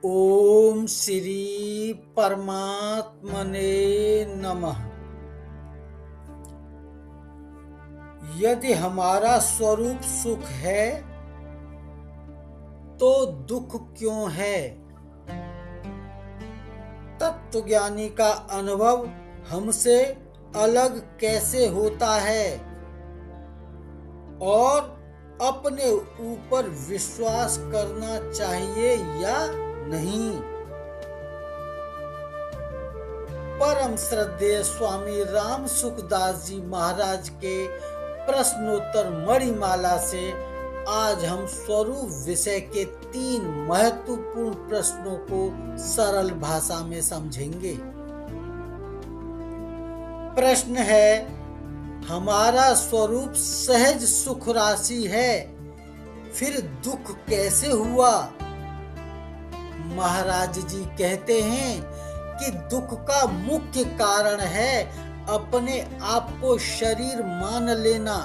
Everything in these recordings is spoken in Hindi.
ओम श्री परमात्मने नमः। यदि हमारा स्वरूप सुख है तो दुख क्यों है? तत्वज्ञानी का अनुभव हमसे अलग कैसे होता है और अपने ऊपर विश्वास करना चाहिए या नहीं? परम श्रद्धेय स्वामी राम सुखदास जी महाराज के प्रश्नोत्तर मणिमाला से आज हम स्वरूप विषय के 3 महत्वपूर्ण प्रश्नों को सरल भाषा में समझेंगे। प्रश्न है, हमारा स्वरूप सहज सुख राशि है, फिर दुख कैसे हुआ? महाराज जी कहते हैं कि दुख का मुख्य कारण है अपने आप को शरीर मान लेना।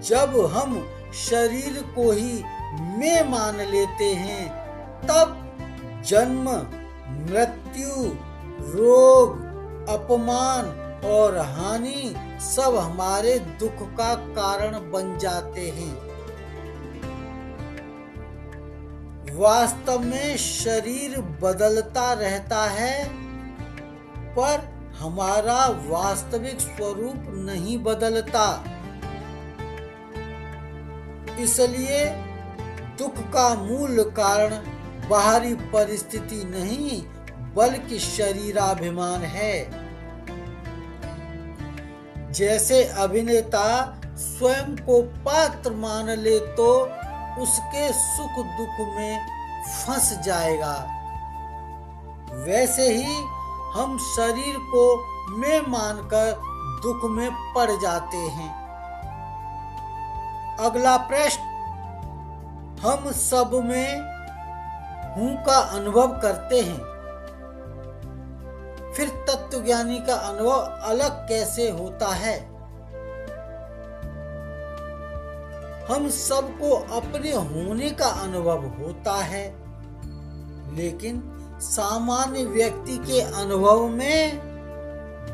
जब हम शरीर को ही मैं मान लेते हैं तब जन्म, मृत्यु, रोग, अपमान और हानि सब हमारे दुख का कारण बन जाते हैं। वास्तव में शरीर बदलता रहता है पर हमारा वास्तविक स्वरूप नहीं बदलता। इसलिए दुख का मूल कारण बाहरी परिस्थिति नहीं बल्कि शरीराभिमान है। जैसे अभिनेता स्वयं को पात्र मान ले तो उसके सुख दुख में फंस जाएगा, वैसे ही हम शरीर को मैं मानकर दुख में पड़ जाते हैं। अगला प्रश्न, हम सब में हूं का अनुभव करते हैं, फिर तत्वज्ञानी का अनुभव अलग कैसे होता है? हम सबको अपने होने का अनुभव होता है, लेकिन सामान्य व्यक्ति के अनुभव में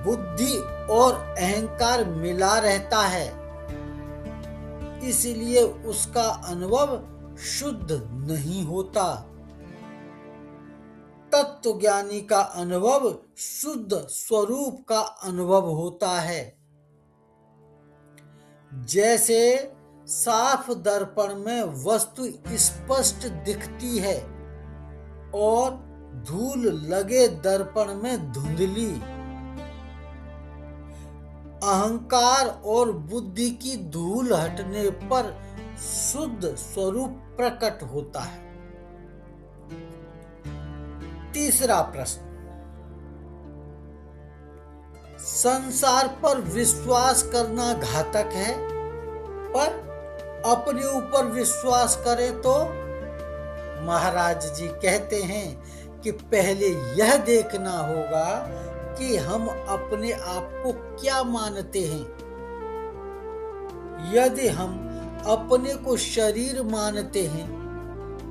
बुद्धि और अहंकार मिला रहता है, इसलिए उसका अनुभव शुद्ध नहीं होता। तत्वज्ञानी का अनुभव शुद्ध स्वरूप का अनुभव होता है। जैसे साफ दर्पण में वस्तु स्पष्ट दिखती है और धूल लगे दर्पण में धुंधली। अहंकार और बुद्धि की धूल हटने पर शुद्ध स्वरूप प्रकट होता है। तीसरा प्रश्न, संसार पर विश्वास करना घातक है, पर अपने ऊपर विश्वास करें तो? महाराज जी कहते हैं कि पहले यह देखना होगा कि हम अपने आप को क्या मानते हैं। यदि हम अपने को शरीर मानते हैं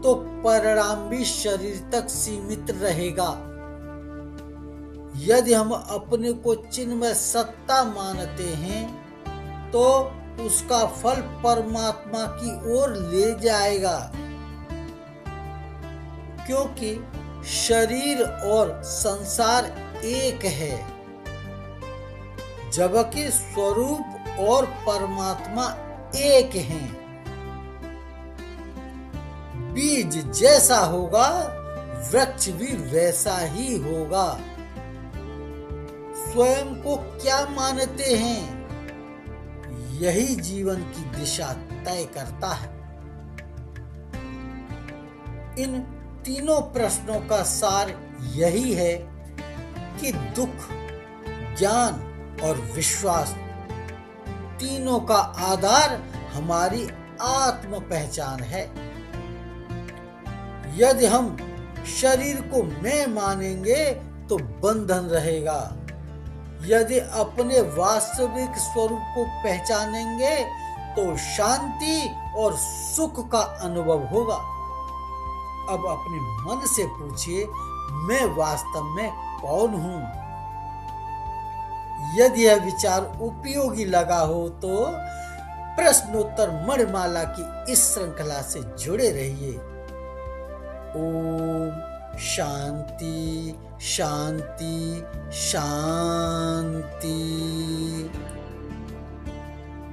तो परिणाम भी शरीर तक सीमित रहेगा। यदि हम अपने को चिन्मय सत्ता मानते हैं तो उसका फल परमात्मा की ओर ले जाएगा, क्योंकि शरीर और संसार एक है, जबकि स्वरूप और परमात्मा एक हैं। बीज जैसा होगा वृक्ष भी वैसा ही होगा। स्वयं को क्या मानते हैं, यही जीवन की दिशा तय करता है। इन तीनों प्रश्नों का सार यही है कि दुख, ज्ञान और विश्वास तीनों का आधार हमारी आत्म पहचान है। यदि हम शरीर को मैं मानेंगे तो बंधन रहेगा, यदि अपने वास्तविक स्वरूप को पहचानेंगे तो शांति और सुख का अनुभव होगा। अब अपने मन से पूछिए, मैं वास्तव में कौन हूं? यदि यह विचार उपयोगी लगा हो तो प्रश्नोत्तर मणिमाला की इस श्रृंखला से जुड़े रहिए। ओम शांति शांति शांति।